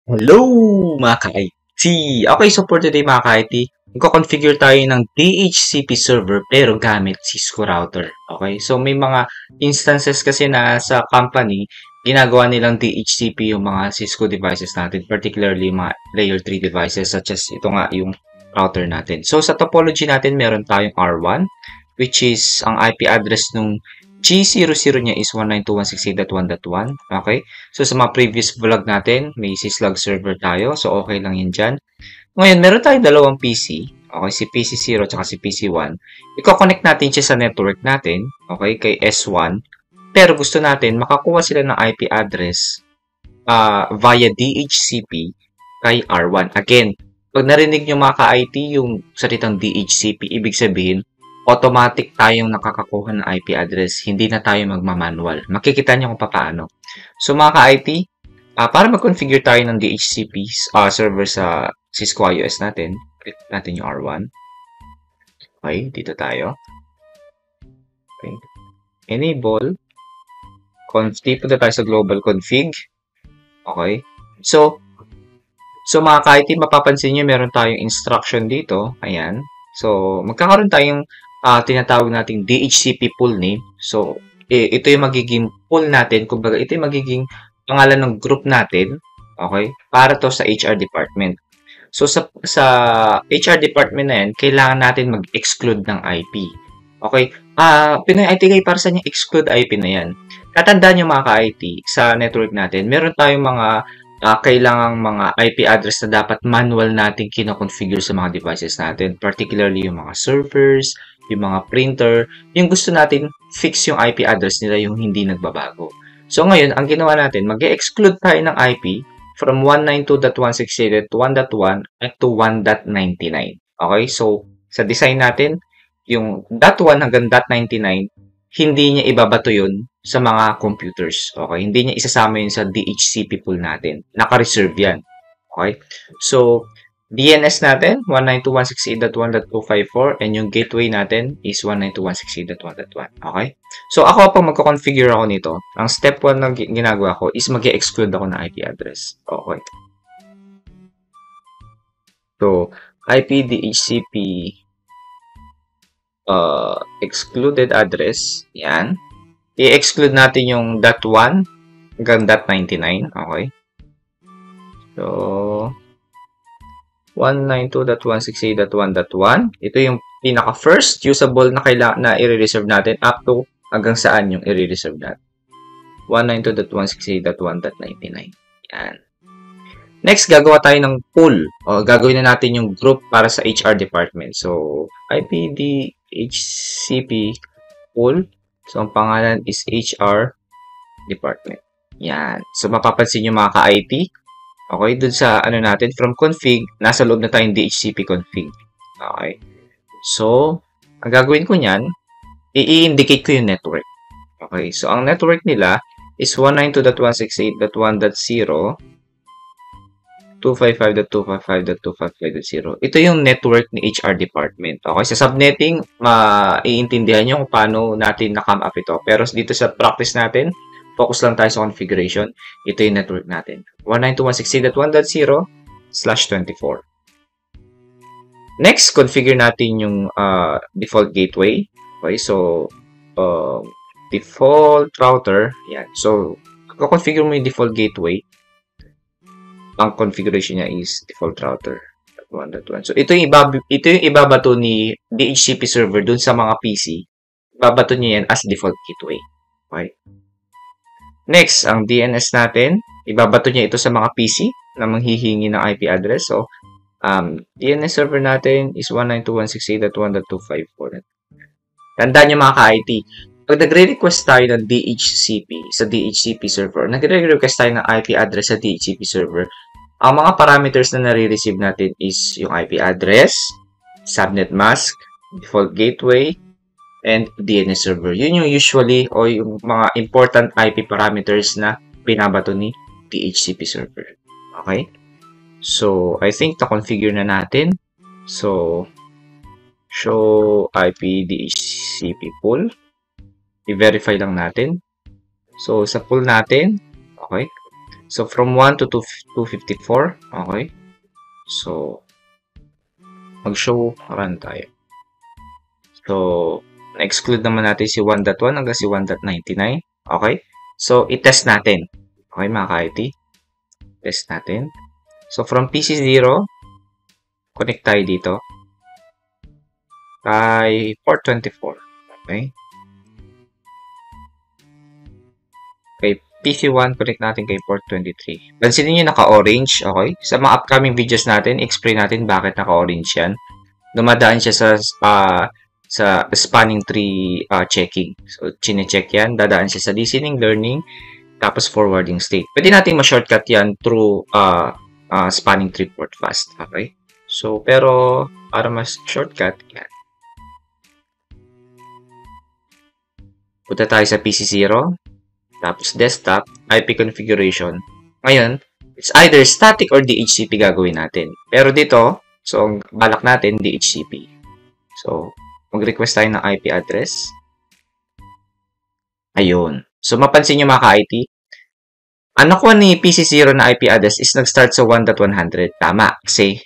Hello mga ka-IT! Okay, so for today mga ka-IT, magko-configure tayo ng DHCP server pero gamit Cisco router. Okay, so may mga instances kasi na sa company, ginagawa nilang DHCP yung mga Cisco devices natin, particularly mga layer 3 devices such as ito nga yung router natin. So sa topology natin, meron tayong R1, which is ang IP address nung G00 niya is 192.168.1.1. Okay? So, sa mga previous vlog natin, may syslog server tayo. So, okay lang yun dyan. Ngayon, meron tayong dalawang PC. Okay, si PC0 at si PC1. Iko-connect natin siya sa network natin. Okay, kay S1. Pero gusto natin, makakuha sila ng IP address via DHCP kay R1. Again, pag narinig nyo mga ka-IT yung salitang DHCP, ibig sabihin, automatic tayong nakakakuha ng IP address. Hindi na tayo magmamanual. Makikita nyo kung paano. So mga ka-IT, para mag-configure tayo ng DHCP server sa Cisco IOS natin, click natin yung R1. Okay, dito tayo. Okay. Enable. Dito tayo sa global config. Okay. So mga ka-IT, mapapansin nyo, meron tayong instruction dito. Ayan. So, magkakaroon tayong tinatawag nating DHCP pool name. So, ito yung magiging pool natin. Kumbaga, ito yung magiging pangalan ng group natin. Okay? Para to sa HR department. So, sa HR department na yan, kailangan natin mag-exclude ng IP. Okay? Pinoy IT kayo, para sa yung exclude IP na yan. Tatandaan nyo mga ka-IT, sa network natin, meron tayong mga kailangang mga IP address na dapat manual natin kinoconfigure sa mga devices natin. Particularly yung mga servers, yung mga printer, yung gusto natin fix yung IP address nila, yung hindi nagbabago. So ngayon, ang ginawa natin, mag-exclude tayo ng IP from 192.168.1.1 to 1.99. Okay? So, sa design natin, yung .1 hanggang .99, hindi niya ibabato yun sa mga computers. Okay? Hindi niya isasama yun sa DHCP pool natin. Naka-reserve yan. Okay? So, DNS natin, 192.168.1.254 and yung gateway natin is 192.168.1.1. Okay? So, ako pag magko-configure ako nito, ang step 1 na ginagawa ko is mag-exclude ako ng IP address. Okay. So, IP DHCP excluded address. Yan. I-exclude natin yung .1 hanggang .99. Okay. So, 192.168.1.1. Ito yung pinaka-first usable na kailangan na i-reserve natin up to hanggang saan yung i-reserve natin. 192.168.1.99. Yan. Next, gagawa tayo ng pool. O, gagawin na natin yung group para sa HR department. So, IPDHCP pool. So, ang pangalan is HR department. Yan. So, mapapansin nyo mga ka-IT. Okay, dun sa ano natin, from config, nasa loob na tayong DHCP config. Okay. So, ang gagawin ko niyan, i-indicate ko yung network. Okay, so ang network nila is 192.168.1.0 255.255.255.0. Ito yung network ni HR department. Okay, sa subnetting, maiintindihan nyo kung paano natin na-come up ito. Pero dito sa practice natin, focus lang tayo sa configuration. Ito yung network natin. 192.168.1.0/24. Next, configure natin yung default gateway. Okay, so default router. Yan. So, configure mo yung default gateway. Ang configuration niya is default router 1.1. So, ito yung ibabato ni DHCP server dun sa mga PC. Ibabato niya yan as default gateway. Okay. Next, ang DNS natin, ibabato niya ito sa mga PC na manghihingi ng IP address. So, DNS server natin is 192.168.1.254. Tandaan niyo mga ka-IT, pag nagre-request tayo ng DHCP sa DHCP server, nagre-request tayo ng IP address sa DHCP server, ang mga parameters na nare-receive natin is yung IP address, subnet mask, default gateway, and DNS server. Yun yung usually o yung mga important IP parameters na binabato ni DHCP server. Okay? So, I think na-configure na natin. So, show IP DHCP pool. I-verify lang natin. So, sa pool natin, okay? So, from 1 to 254. Okay. So, mag-show run tayo. So, na-exclude naman natin si 1.1 hanggang si 1.99. Okay. So, i-test natin. Okay, mga ka-IT. Test natin. So, from PC0, connect tayo dito. Kay port 24. Okay. Kay PC1, connect natin kay port 23. Pansinin nyo naka-orange, okay? Sa mga upcoming videos natin, explain natin bakit naka-orange yan. Dumadaan siya sa spanning tree checking. So, chine-check yan. Dadaan siya sa listening, learning, tapos forwarding state. Pwede natin ma-shortcut yan through spanning tree port fast. Okay? So, pero para mas shortcut, yan. Punta tayo sa PC0. Tapos desktop, IP configuration. Ngayon, it's either static or DHCP gagawin natin. Pero dito, so ang balak natin, DHCP. So, mag-request tayo ng IP address. Ayun. So, mapansin nyo mga ka-IT, ang nakuha ni PC0 na IP address is nag-start sa 1.100. Tama. Kasi,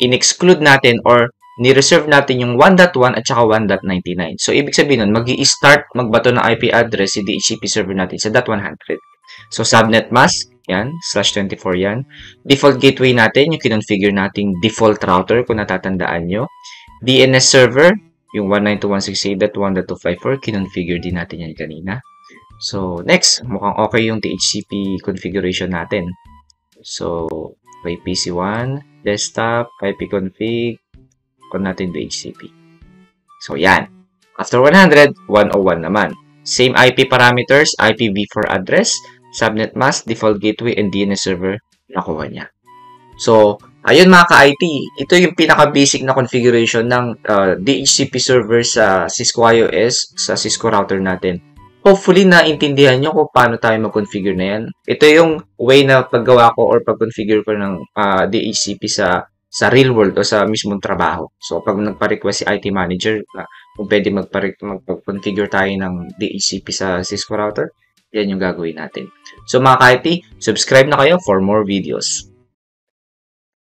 in-exclude natin or ni-reserve natin yung 1.1 at saka 1.99. So, ibig sabihin nun, mag-i-start magbato ng IP address si DHCP server natin sa .100. So, subnet mask, yan, /24 yan. Default gateway natin, yung kinonfigure nating default router, kung natatandaan nyo. DNS server, yung 192.168.1.254, kinonfigure din natin yan kanina. So, next, mukhang okay yung DHCP configuration natin. So, by PC1, desktop, IP config, natin DHCP. So, yan. After 100, 101 naman. Same IP parameters, IPv4 address, subnet mask, default gateway, and DNS server, nakuha niya. So, ayun mga ka-IT, ito yung pinaka-basic na configuration ng DHCP server sa Cisco iOS, sa Cisco router natin. Hopefully, naintindihan nyo kung paano tayo mag-configure na yan. Ito yung way na paggawa ko or pag-configure ko ng DHCP sa real world o sa mismong trabaho. So, pag nagpa-request si IT manager, kung pwede mag-configure tayo ng DHCP sa Cisco router, yan yung gagawin natin. So, mga ka-IT, subscribe na kayo for more videos.